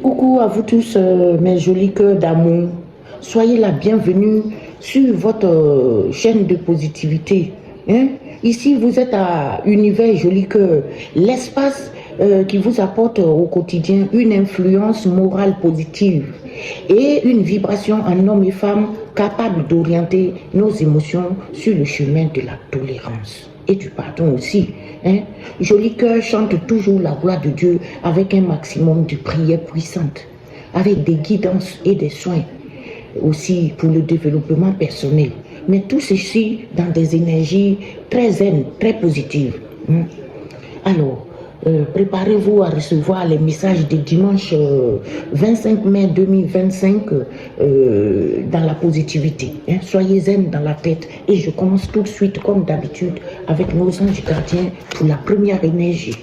Coucou à vous tous, mes jolis cœurs d'amour. Soyez la bienvenue sur votre chaîne de positivité. Hein? Ici, vous êtes à Univers Joli Cœur, l'espace qui vous apporte au quotidien une influence morale positive et une vibration en hommes et femmes capables d'orienter nos émotions sur le chemin de la tolérance et du pardon aussi. Hein? Joli Cœur chante toujours la gloire de Dieu avec un maximum de prières puissantes, avec des guidances et des soins aussi pour le développement personnel. Mais tout ceci dans des énergies très zen, très positives. Hein? Alors, préparez-vous à recevoir les messages de dimanche 25 mai 2025 dans la positivité. Hein. Soyez zen dans la tête. Et je commence tout de suite, comme d'habitude, avec nos anges gardiens pour la première énergie.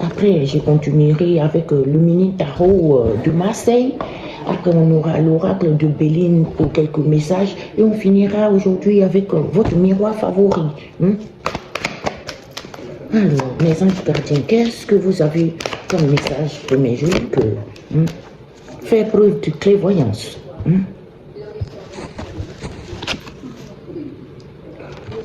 Après, je continuerai avec le mini tarot de Marseille. Après, on aura l'oracle de Béline pour quelques messages. Et on finira aujourd'hui avec votre miroir favori. Alors, mes anges gardiens, qu'est-ce que vous avez comme message pour mes jolis cœurs? Faire preuve de clairvoyance.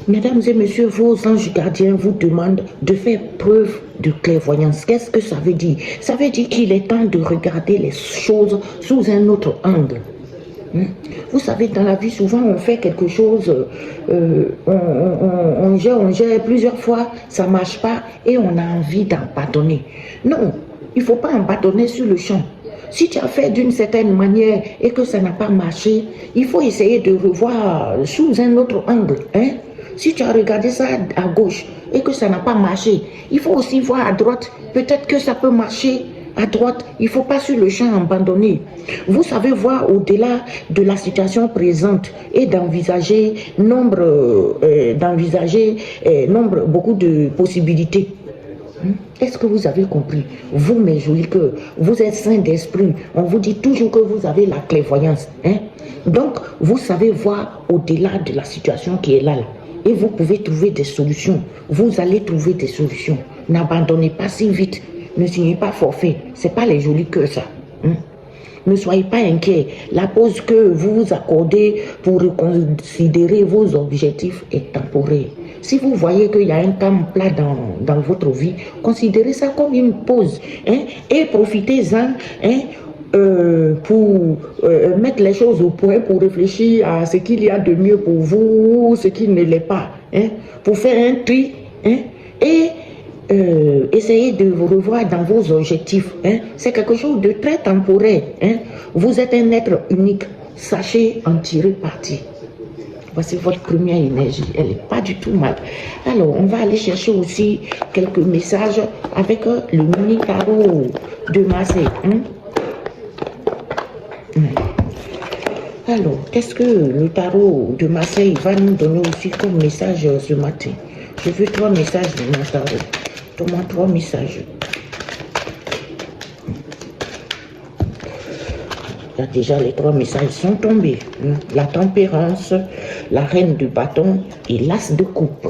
Mesdames et messieurs, vos anges gardiens vous demandent de faire preuve de clairvoyance. Qu'est-ce que ça veut dire? Ça veut dire qu'il est temps de regarder les choses sous un autre angle. Vous savez, dans la vie, souvent, on fait quelque chose, on gère plusieurs fois, ça ne marche pas et on a envie d'en pardonner. Non, il ne faut pas en pardonner sur le champ. Si tu as fait d'une certaine manière et que ça n'a pas marché, il faut essayer de revoir sous un autre angle. Hein? Si tu as regardé ça à gauche et que ça n'a pas marché, il faut aussi voir à droite. Peut-être que ça peut marcher à droite. Il ne faut pas sur le champ abandonner. Vous savez voir au-delà de la situation présente et d'envisager beaucoup de possibilités. Est-ce que vous avez compris? Vous, mes jolis cœurs, vous êtes saints d'esprit. On vous dit toujours que vous avez la clairvoyance. Hein? Donc, vous savez voir au-delà de la situation qui est là. Et vous pouvez trouver des solutions. Vous allez trouver des solutions. N'abandonnez pas si vite. Ne signez pas forfait. Ce n'est pas les jolis cœurs, ça. Ne soyez pas inquiets. La pause que vous vous accordez pour reconsidérer vos objectifs est temporaire. Si vous voyez qu'il y a un calme plat dans votre vie, considérez ça comme une pause. Hein, et profitez-en pour mettre les choses au point, pour réfléchir à ce qu'il y a de mieux pour vous, ce qui ne l'est pas. Hein, pour faire un tri. Hein, et essayez de vous revoir dans vos objectifs. Hein. C'est quelque chose de très temporaire. Hein. Vous êtes un être unique. Sachez en tirer parti. Voici votre première énergie. Elle n'est pas du tout mal. Alors, on va aller chercher aussi quelques messages avec le mini tarot de Marseille. Alors, qu'est-ce que le tarot de Marseille va nous donner aussi comme message ce matin? Je veux 3 messages de mon tarot. Donne-moi 3 messages. Là, déjà, les 3 messages sont tombés. La tempérance, la reine de bâton et l'as de coupe.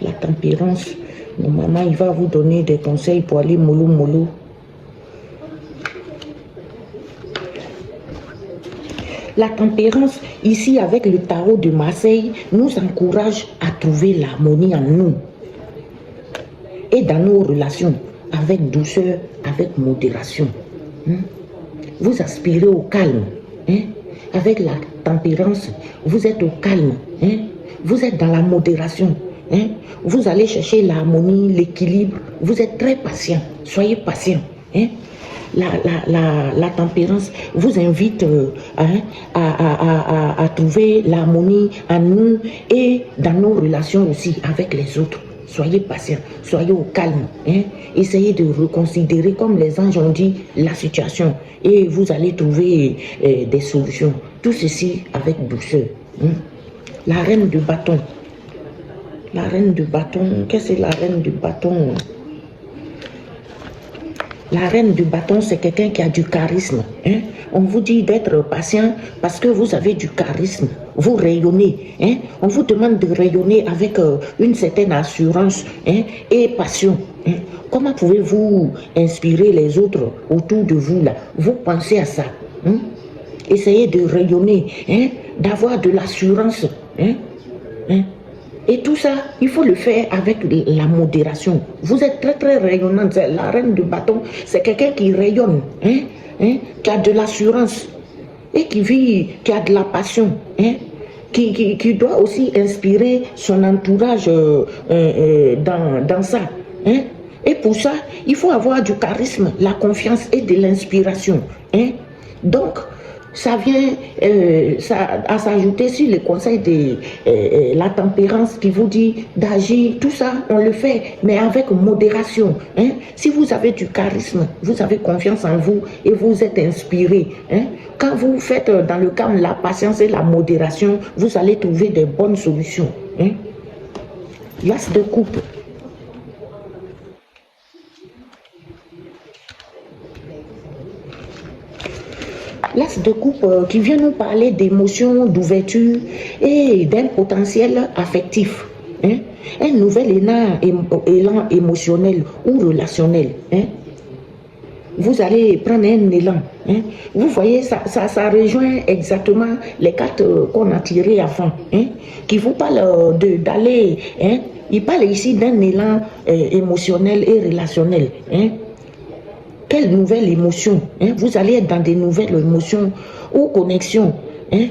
La tempérance, normalement, il va vous donner des conseils pour aller mollo mollo. La tempérance, ici avec le tarot de Marseille, nous encourage à trouver l'harmonie en nous et dans nos relations, avec douceur, avec modération. Vous aspirez au calme. Avec la tempérance, vous êtes au calme. Vous êtes dans la modération. Vous allez chercher l'harmonie, l'équilibre. Vous êtes très patient. Soyez patient. La tempérance vous invite à trouver l'harmonie en nous et dans nos relations aussi avec les autres. Soyez patient, soyez au calme. Essayez de reconsidérer, comme les anges ont dit, la situation et vous allez trouver des solutions. Tout ceci avec douceur. La reine de bâton. La reine de bâton, qu'est-ce que c'est la reine de bâton? La reine du bâton, c'est quelqu'un qui a du charisme. Hein? On vous dit d'être patient parce que vous avez du charisme. Vous rayonnez. Hein? On vous demande de rayonner avec une certaine assurance, hein, et passion. Hein? Comment pouvez-vous inspirer les autres autour de vous là? Vous pensez à ça. Hein? Essayez de rayonner, hein? D'avoir de l'assurance. Hein? Hein? Et tout ça, il faut le faire avec la modération. Vous êtes très très rayonnante. La reine du bâton, c'est quelqu'un qui rayonne, hein, hein, qui a de l'assurance et qui vit, qui a de la passion, hein, qui doit aussi inspirer son entourage dans ça. Hein. Et pour ça, il faut avoir du charisme, la confiance et de l'inspiration. Hein. Donc, ça vient à s'ajouter sur le conseil de la tempérance qui vous dit d'agir, tout ça, on le fait, mais avec modération. Hein? Si vous avez du charisme, vous avez confiance en vous et vous êtes inspiré. Hein? Quand vous faites dans le calme la patience et la modération, vous allez trouver des bonnes solutions. Hein? L'as de coupe. L'as de coupe qui vient nous parler d'émotions, d'ouverture et d'un potentiel affectif. Hein? Un nouvel élan émotionnel ou relationnel. Hein? Vous allez prendre un élan. Hein? Vous voyez, ça rejoint exactement les cartes qu'on a tirées avant, hein? Qui vous parlent d'aller. Hein? Il parle ici d'un élan émotionnel et relationnel. Hein? Quelle nouvelle émotion, hein? Vous allez être dans des nouvelles émotions ou connexions. Hein?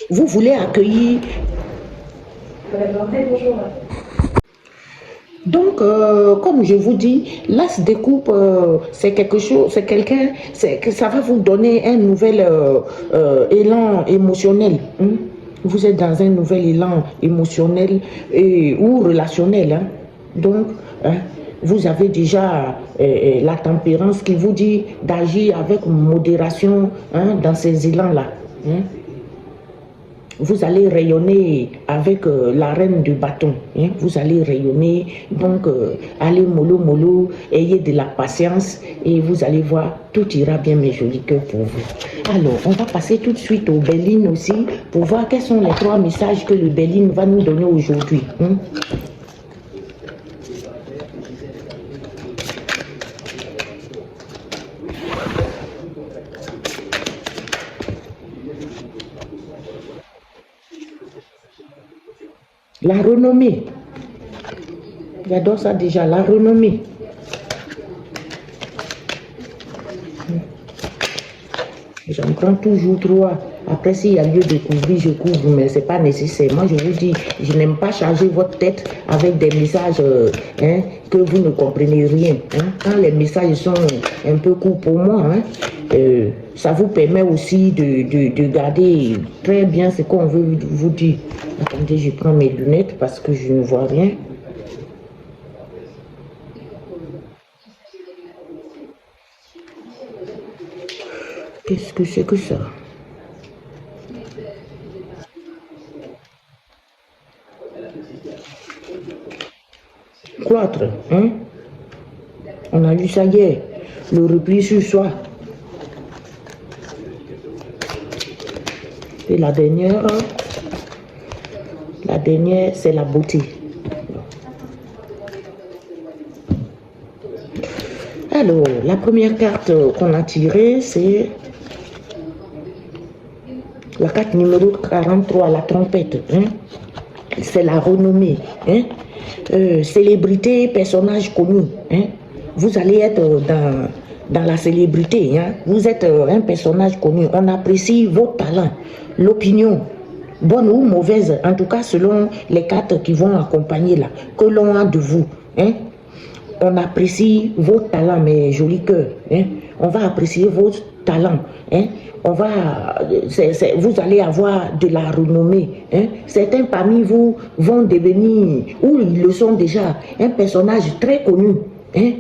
Vous voulez accueillir. Donc, comme je vous dis, l'as de coupe, c'est quelque chose, c'est quelqu'un, ça va vous donner un nouvel élan émotionnel. Hein? Vous êtes dans un nouvel élan émotionnel ou relationnel. Hein? Donc, hein, vous avez déjà la tempérance qui vous dit d'agir avec modération, hein, dans ces élans-là. Hein? Vous allez rayonner avec la reine du bâton. Hein? Vous allez rayonner, donc allez mollo mollo, ayez de la patience et vous allez voir, tout ira bien mes jolis cœurs pour vous. Alors, on va passer tout de suite au Béline aussi pour voir quels sont les 3 messages que le Béline va nous donner aujourd'hui. Hein? La renommée. J'adore ça déjà, la renommée. J'en prends toujours 3. Après, s'il y a lieu de couvrir, je couvre, mais ce n'est pas nécessaire. Moi, je vous dis, je n'aime pas charger votre tête avec des messages hein, que vous ne comprenez rien. Hein. Quand les messages sont un peu courts pour moi, hein, ça vous permet aussi de garder très bien ce qu'on veut vous dire. Attendez, je prends mes lunettes parce que je ne vois rien. Qu'est-ce que c'est que ça? Cloître, hein? On a vu ça hier. Le repli sur soi. Et la dernière, c'est la beauté. Alors, la première carte qu'on a tirée, c'est la carte numéro 43, la trompette. Hein? C'est la renommée. Hein? Célébrité, personnage connu. Hein? Vous allez être dans la célébrité. Hein? Vous êtes un personnage connu. On apprécie vos talents, l'opinion, bonne ou mauvaise, en tout cas selon les cartes qui vont accompagner là, que l'on a de vous. Hein? On apprécie vos talents, mes jolis cœurs. Hein? On va apprécier vos talents. Hein? Vous allez avoir de la renommée. Hein? Certains parmi vous vont devenir, ou ils le sont déjà, un personnage très connu. Hein?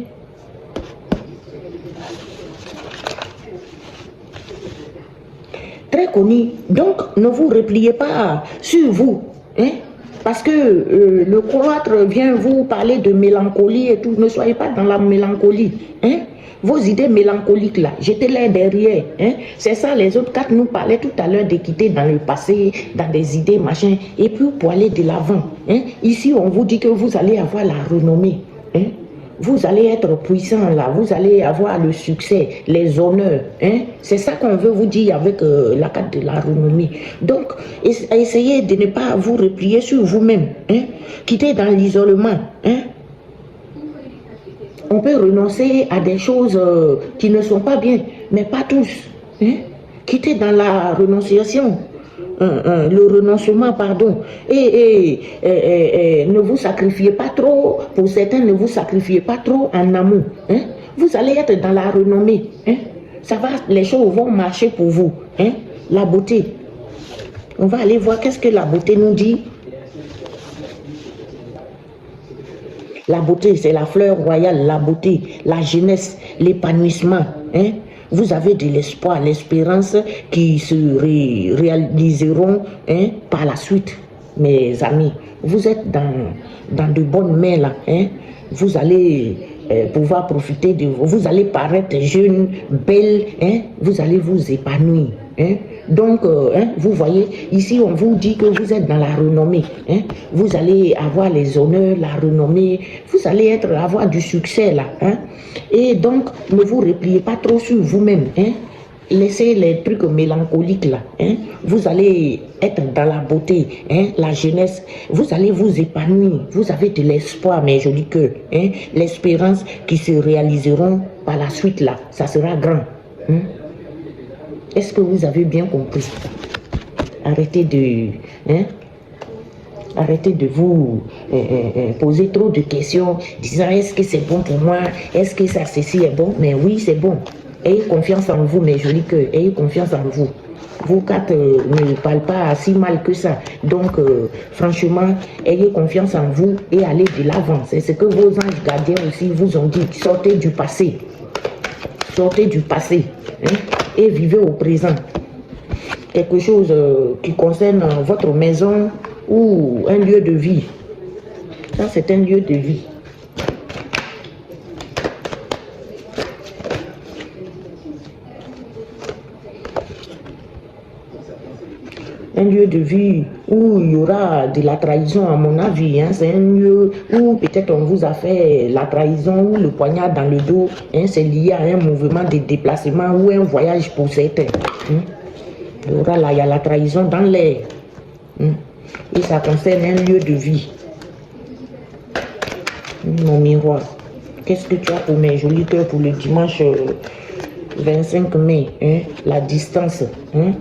Très connu. Donc, ne vous repliez pas sur vous. Hein? Parce que le cloître vient vous parler de mélancolie et tout. Ne soyez pas dans la mélancolie. Hein? Vos idées mélancoliques là, jetez-les derrière. Hein? C'est ça, les autres quatre nous parlaient tout à l'heure de quitter dans le passé, dans des idées, machin, et puis pour aller de l'avant. Hein? Ici, on vous dit que vous allez avoir la renommée. Hein? Vous allez être puissant là, vous allez avoir le succès, les honneurs. Hein? C'est ça qu'on veut vous dire avec la carte de la renommée. Donc, essayez de ne pas vous replier sur vous-même. Hein? Quittez dans l'isolement. Hein? On peut renoncer à des choses qui ne sont pas bien, mais pas tous. Hein? Quittez dans la renonciation. Le renoncement, pardon. Et ne vous sacrifiez pas trop. Pour certains, ne vous sacrifiez pas trop en amour. Hein? Vous allez être dans la renommée. Hein? Ça va, les choses vont marcher pour vous. Hein? La beauté. On va aller voir qu'est-ce que la beauté nous dit. La beauté, c'est la fleur royale, la beauté, la jeunesse, l'épanouissement. Hein? Vous avez de l'espoir, l'espérance qui se réaliseront par la suite, mes amis. Vous êtes dans de bonnes mains là. Hein? Vous allez pouvoir profiter de vous. Vous allez paraître jeune, belle. Hein? Vous allez vous épanouir. Hein? Donc, vous voyez, ici, on vous dit que vous êtes dans la renommée. Hein? Vous allez avoir les honneurs, la renommée. Vous allez avoir du succès là. Hein? Et donc, ne vous repliez pas trop sur vous-même. Hein? Laissez les trucs mélancoliques là. Hein? Vous allez être dans la beauté, hein? La jeunesse. Vous allez vous épanouir. Vous avez de l'espoir, mes jolis cœurs. Hein? L'espérance qui se réaliseront par la suite là. Ça sera grand. Hein? Est-ce que vous avez bien compris? Arrêtez de vous poser trop de questions, disant est-ce que c'est bon pour moi? Est-ce que ça, ceci est bon? Mais oui, c'est bon. Ayez confiance en vous, mes jolis cœurs. Ayez confiance en vous. Vos quatre ne parlent pas si mal que ça. Donc, franchement, ayez confiance en vous et allez de l'avant. C'est ce que vos anges gardiens aussi vous ont dit. Sortez du passé. Sortez du passé. Hein? Et vivez au présent. Quelque chose qui concerne votre maison ou un lieu de vie. Ça, c'est un lieu de vie. Un lieu de vie où il y aura de la trahison, à mon avis. Hein. C'est un lieu où peut-être on vous a fait la trahison ou le poignard dans le dos. Hein. C'est lié à un mouvement de déplacement ou un voyage pour certains. Hein. Il y aura là, il y a la trahison dans l'air. Hein. Et ça concerne un lieu de vie. Mon miroir. Qu'est-ce que tu as pour mes jolis cœurs pour le dimanche 25 mai? Hein? La distance. Hein?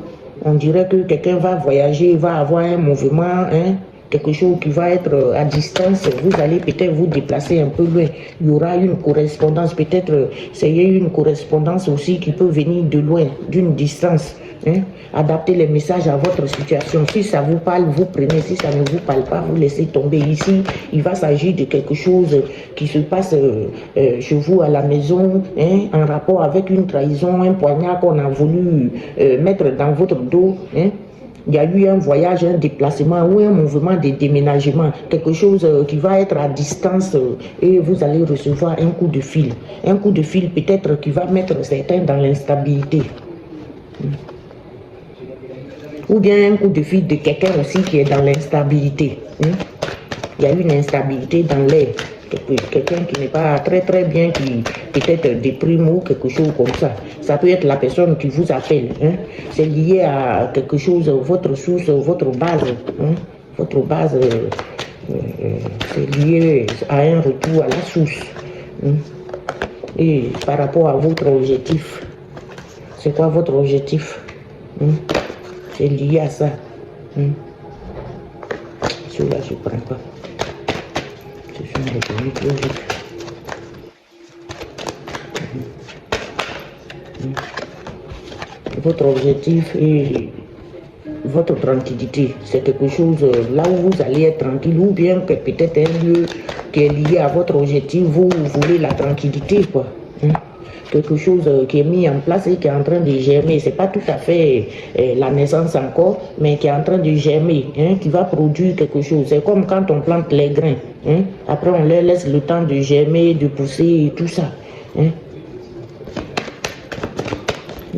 On dirait que quelqu'un va voyager, va avoir un mouvement, hein, quelque chose qui va être à distance. Vous allez peut-être vous déplacer un peu loin. Il y aura une correspondance, peut-être c'est une correspondance aussi qui peut venir de loin, d'une distance. Hein. Adaptez les messages à votre situation. Si ça vous parle, vous prenez. Si ça ne vous parle pas, vous laissez tomber. Ici, il va s'agir de quelque chose qui se passe chez vous à la maison, hein, en rapport avec une trahison, un poignard qu'on a voulu mettre dans votre dos. Hein. Il y a eu un voyage, un déplacement ou un mouvement de déménagement, quelque chose qui va être à distance et vous allez recevoir un coup de fil. Un coup de fil peut-être qui va mettre certains dans l'instabilité. Ou bien un coup de fil de quelqu'un aussi qui est dans l'instabilité. Il y a une instabilité dans l'air. Quelqu'un qui n'est pas très très bien, qui peut-être déprime ou quelque chose comme ça. Ça peut être la personne qui vous appelle. Hein. C'est lié à quelque chose, votre source, votre base. Hein. Votre base, c'est lié à un retour à la source. Hein. Et par rapport à votre objectif, c'est quoi votre objectif? Hein. C'est lié à ça. Celui-là, je ne prends pas. Je suis revenu trop vite. Votre objectif et votre tranquillité, c'est quelque chose là où vous allez être tranquille, ou bien que peut-être un lieu qui est lié à votre objectif, vous voulez la tranquillité, quoi. Hein? Quelque chose qui est mis en place et qui est en train de germer. C'est pas tout à fait la naissance encore, mais qui est en train de germer, hein, qui va produire quelque chose. C'est comme quand on plante les grains. Hein? Après, on leur laisse le temps de germer, de pousser et tout ça. Hein?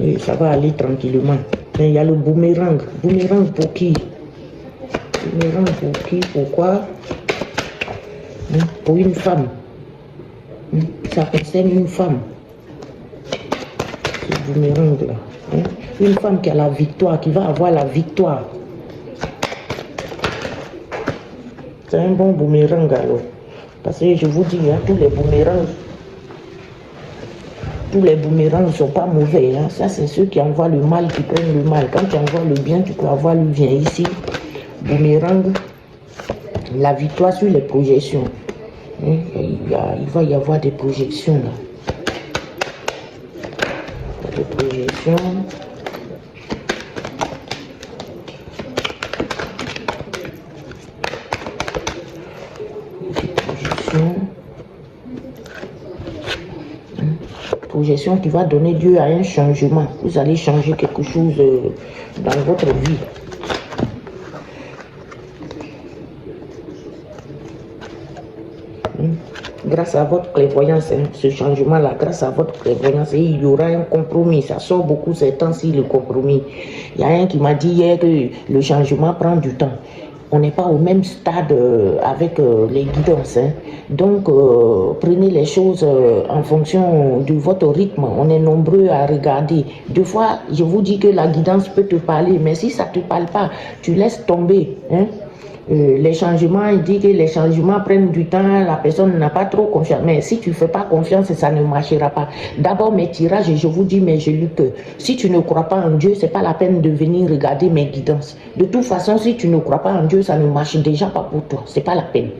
Et ça va aller tranquillement. Mais il y a le boomerang. Boomerang pour qui? Boomerang pour qui? Pourquoi? Hein? Pour une femme. Hein? Ça concerne une femme. Ce boomerang là. Hein? Une femme qui a la victoire, qui va avoir la victoire. C'est un bon boomerang alors. Parce que je vous dis, hein, tous les boomerangs ne sont pas mauvais. Hein. Ça, c'est ceux qui envoient le mal, qui prennent le mal. Quand tu envoies le bien, tu peux avoir le bien. Ici, boomerang, la victoire sur les projections. Hein. Il va y avoir des projections là. Des projections. Projection qui va donner lieu à un changement. Vous allez changer quelque chose dans votre vie. Grâce à votre clairvoyance, hein, ce changement-là, grâce à votre clairvoyance, il y aura un compromis. Ça sort beaucoup ces temps-ci, le compromis. Il y a un qui m'a dit hier que le changement prend du temps. On n'est pas au même stade avec les guidances. Hein. Donc, prenez les choses en fonction de votre rythme. On est nombreux à regarder. Des fois, je vous dis que la guidance peut te parler, mais si ça ne te parle pas, tu laisses tomber. Hein. Les changements, il dit que les changements prennent du temps, la personne n'a pas trop confiance. Mais si tu ne fais pas confiance, ça ne marchera pas. D'abord, mes tirages, je vous dis, mais je lis que si tu ne crois pas en Dieu, ce n'est pas la peine de venir regarder mes guidances. De toute façon, si tu ne crois pas en Dieu, ça ne marche déjà pas pour toi. Ce n'est pas la peine.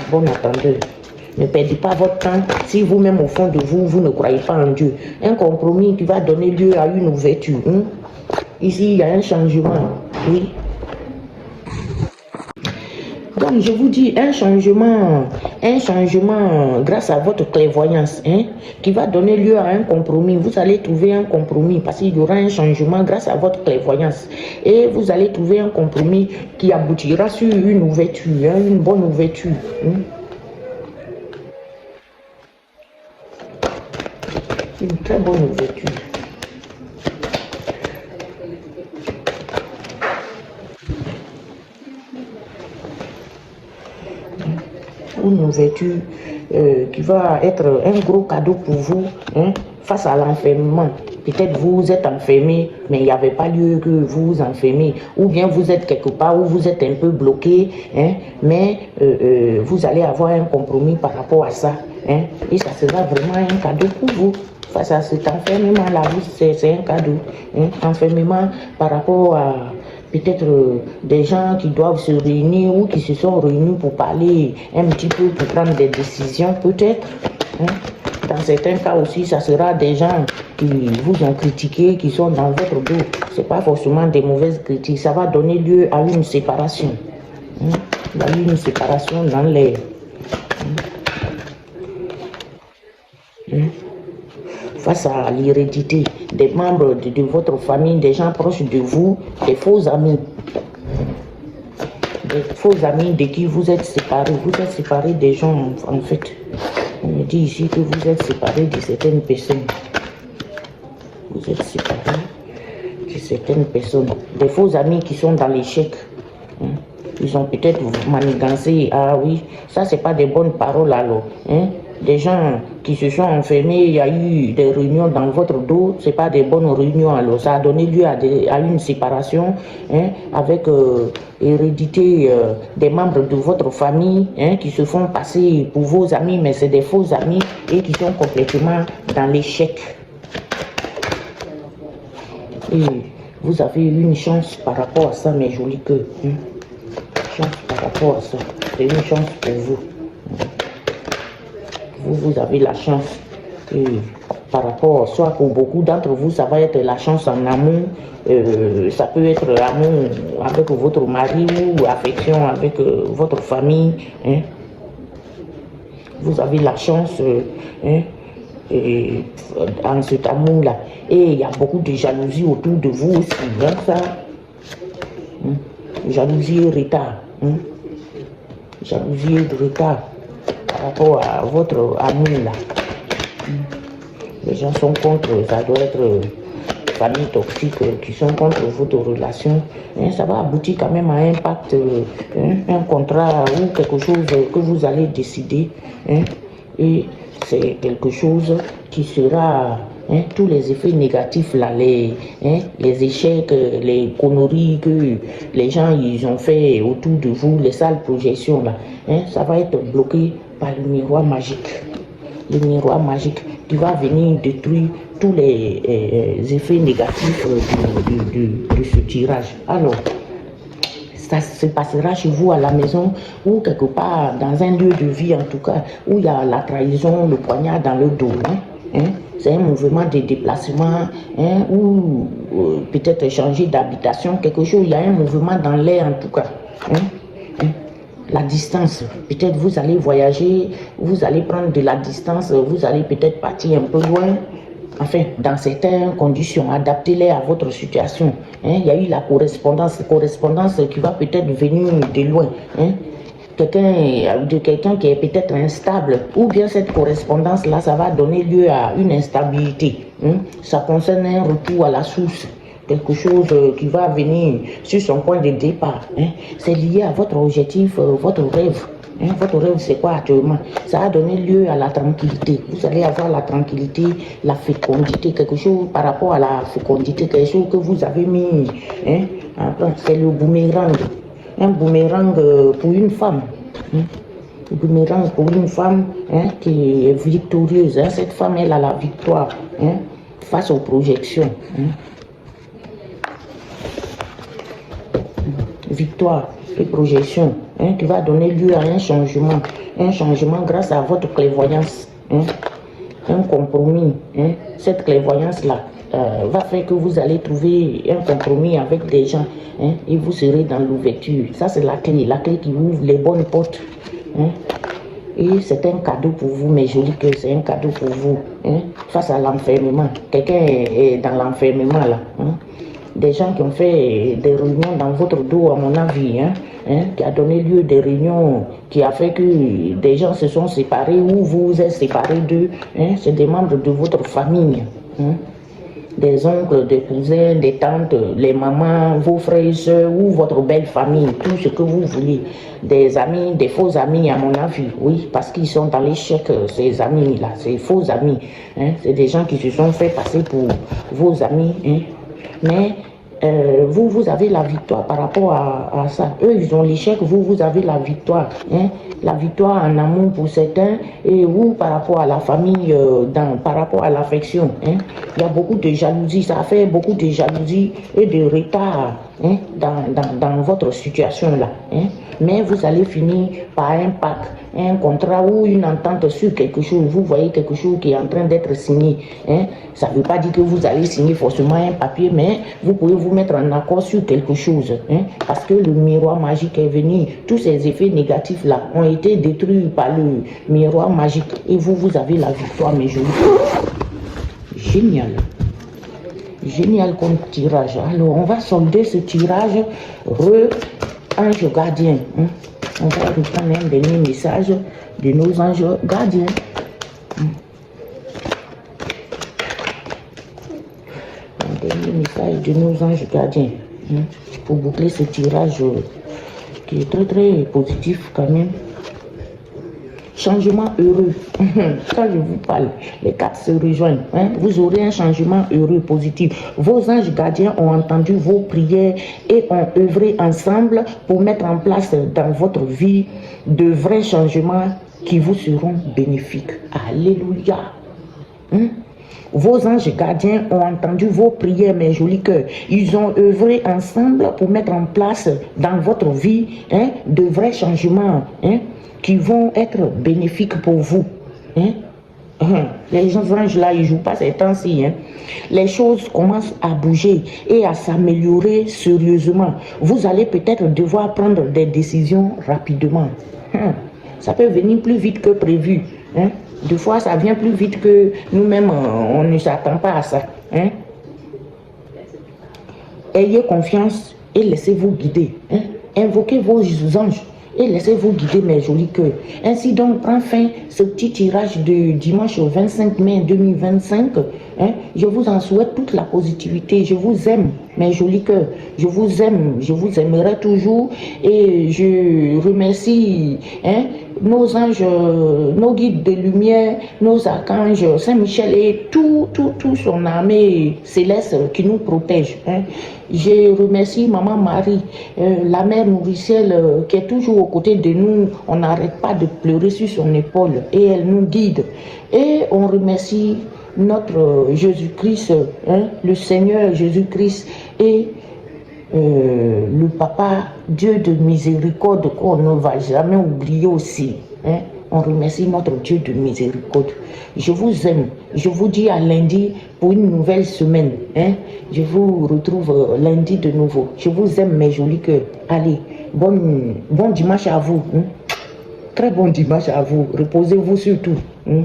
Bon attendez. Ne perdez pas votre temps si vous-même, au fond de vous, vous ne croyez pas en Dieu. Un compromis qui va donner lieu à une ouverture. Hein? Ici, il y a un changement. Oui. Donc, je vous dis, un changement grâce à votre clairvoyance, hein, qui va donner lieu à un compromis. Vous allez trouver un compromis parce qu'il y aura un changement grâce à votre clairvoyance. Et vous allez trouver un compromis qui aboutira sur une ouverture, hein, une bonne ouverture. Hein. Une très bonne ouverture. Une ouverture qui va être un gros cadeau pour vous, hein, face à l'enfermement. Peut-être vous êtes enfermé, mais il n'y avait pas lieu que vous vous enfermez. Ou bien vous êtes quelque part où vous êtes un peu bloqué, hein, mais vous allez avoir un compromis par rapport à ça. Hein, et ça sera vraiment un cadeau pour vous. Face à cet enfermement-là, c'est un cadeau. Hein, enfermement par rapport à peut-être des gens qui doivent se réunir ou qui se sont réunis pour parler un petit peu, pour prendre des décisions peut-être. Hein. Dans certains cas aussi, ça sera des gens qui vous ont critiqué, qui sont dans votre dos. Ce n'est pas forcément des mauvaises critiques. Ça va donner lieu à une séparation. Hein. Il y a eu une séparation dans l'air. Hein. Face à l'hérédité des membres de votre famille, des gens proches de vous, des faux amis. Des faux amis de qui vous êtes séparés. Vous êtes séparés des gens, en fait. On me dit ici que vous êtes séparés de certaines personnes. Vous êtes séparés de certaines personnes. Des faux amis qui sont dans l'échec. Ils ont peut-être manigancé. Ah oui, ça c'est pas des bonnes paroles alors. Hein? Des gens qui se sont enfermés, il y a eu des réunions dans votre dos, c'est pas des bonnes réunions alors. Ça a donné lieu à une séparation, hein, avec hérédité des membres de votre famille, hein, qui se font passer pour vos amis, mais c'est des faux amis et qui sont complètement dans l'échec. Et vous avez une chance par rapport à ça, mes jolis cœurs. Hein. Chance par rapport à ça. C'est une chance pour vous. Vous avez la chance. Et par rapport, soit pour beaucoup d'entre vous, ça va être la chance en amour. Ça peut être amour avec votre mari ou affection avec votre famille. Hein. Vous avez la chance hein, et, en cet amour-là. Et il y a beaucoup de jalousie autour de vous aussi. Hein, ça. Hein. Jalousie et retard. Hein. Jalousie et retard par rapport à votre amour-là. Les gens sont contre, ça doit être famille toxique qui sont contre votre relation. Hein, ça va aboutir quand même à un pacte, un contrat ou quelque chose que vous allez décider. Hein, et c'est quelque chose qui sera, hein, tous les effets négatifs, là, les échecs, les conneries que les gens ils ont fait autour de vous, les sales projections, là, hein, ça va être bloqué par le miroir magique. Le miroir magique qui va venir détruire tous les effets négatifs de ce tirage. Alors, ça se passera chez vous à la maison ou quelque part dans un lieu de vie en tout cas, où il y a la trahison, le poignard dans le dos. Hein, hein. C'est un mouvement de déplacement hein, ou peut-être changer d'habitation, quelque chose, il y a un mouvement dans l'air en tout cas. Hein, hein. La distance, peut-être vous allez voyager, vous allez prendre de la distance, vous allez peut-être partir un peu loin, enfin, dans certaines conditions, adaptez-les à votre situation. Hein. Il y a eu la correspondance qui va peut-être venir de loin. Hein. Quelqu'un qui est peut-être instable, ou bien cette correspondance-là, ça va donner lieu à une instabilité. Hein. Ça concerne un retour à la source. Quelque chose qui va venir sur son point de départ. Hein. C'est lié à votre objectif, votre rêve. Hein. Votre rêve, c'est quoi actuellement? Ça va donner lieu à la tranquillité. Vous allez avoir la tranquillité, la fécondité, quelque chose par rapport à la fécondité, quelque chose que vous avez mis. Hein. C'est le boomerang. Un boomerang pour une femme. Hein. Le boomerang pour une femme hein, qui est victorieuse. Hein. Cette femme, elle a la victoire hein, face aux projections. Hein. Victoire et projection hein, qui va donner lieu à un changement grâce à votre clairvoyance, hein, un compromis. Hein. Cette clairvoyance-là va faire que vous allez trouver un compromis avec des gens hein, et vous serez dans l'ouverture. Ça, c'est la clé qui ouvre les bonnes portes. Hein. Et c'est un cadeau pour vous, mes jolis cœurs, c'est un cadeau pour vous, hein, face à l'enfermement. Quelqu'un est dans l'enfermement là. Hein. Des gens qui ont fait des réunions dans votre dos, à mon avis, hein, qui a donné lieu à des réunions qui a fait que des gens se sont séparés ou vous êtes séparés d'eux. Hein, c'est des membres de votre famille. Hein, des oncles, des cousins, des tantes, les mamans, vos frères et soeurs ou votre belle famille, tout ce que vous voulez. Des amis, des faux amis, à mon avis, oui, parce qu'ils sont dans l'échec, ces amis-là, ces faux amis. Hein, c'est des gens qui se sont fait passer pour vos amis. Hein, mais vous avez la victoire par rapport à ça. Eux, ils ont l'échec, vous avez la victoire. Hein? La victoire en amour pour certains et vous par rapport à la famille, par rapport à l'affection. Hein? Il y a beaucoup de jalousie, ça fait beaucoup de jalousie et de retard hein, dans votre situation là. Hein? Mais vous allez finir par un pacte, un contrat ou une entente sur quelque chose. Vous voyez quelque chose qui est en train d'être signé. Hein? Ça ne veut pas dire que vous allez signer forcément un papier, mais vous pouvez vous mettre en accord sur quelque chose. Hein? Parce que le miroir magique est venu. Tous ces effets négatifs là ont été détruits par le miroir magique. Et vous avez la victoire, mes jolis. Génial. Génial comme tirage. Alors, on va solder ce tirage. Ange gardien. Hein? On va reprendre un dernier message de nos anges gardiens. Un dernier message de nos anges gardiens. Pour boucler ce tirage qui est très très positif quand même. Changement heureux. Quand je vous parle, les quatre se rejoignent. Hein? Vous aurez un changement heureux, positif. Vos anges gardiens ont entendu vos prières et ont œuvré ensemble pour mettre en place dans votre vie de vrais changements qui vous seront bénéfiques. Alléluia. Hein? Vos anges gardiens ont entendu vos prières, mes jolis cœurs. Ils ont œuvré ensemble pour mettre en place dans votre vie hein, de vrais changements. Hein? Qui vont être bénéfiques pour vous. Hein? Les anges là, ils ne jouent pas ces temps-ci. Hein? Les choses commencent à bouger et à s'améliorer sérieusement. Vous allez peut-être devoir prendre des décisions rapidement. Ça peut venir plus vite que prévu. Hein. Des fois, ça vient plus vite que nous-mêmes, on ne s'attend pas à ça. Hein. Ayez confiance et laissez-vous guider. Hein. Invoquez vos anges et laissez-vous guider, mes jolis cœurs. Ainsi donc, prend fin ce petit tirage de dimanche 25 mai 2025. Hein. Je vous en souhaite toute la positivité. Je vous aime, mes jolis cœurs. Je vous aime, je vous aimerai toujours. Et je remercie nos anges, nos guides de lumière, nos archanges, Saint-Michel et tout son armée céleste qui nous protège. Hein. Je remercie Maman Marie, la mère nourricière qui est toujours aux côtés de nous. On n'arrête pas de pleurer sur son épaule et elle nous guide. Et on remercie notre Jésus-Christ, le Seigneur Jésus-Christ et le Papa, Dieu de miséricorde qu'on ne va jamais oublier aussi. Hein. On remercie notre Dieu de miséricorde. Je vous aime. Je vous dis à lundi pour une nouvelle semaine. Hein. Je vous retrouve lundi de nouveau. Je vous aime, mes jolis cœurs. Allez, bon dimanche à vous. Hein. Très bon dimanche à vous. Reposez-vous surtout. Hein.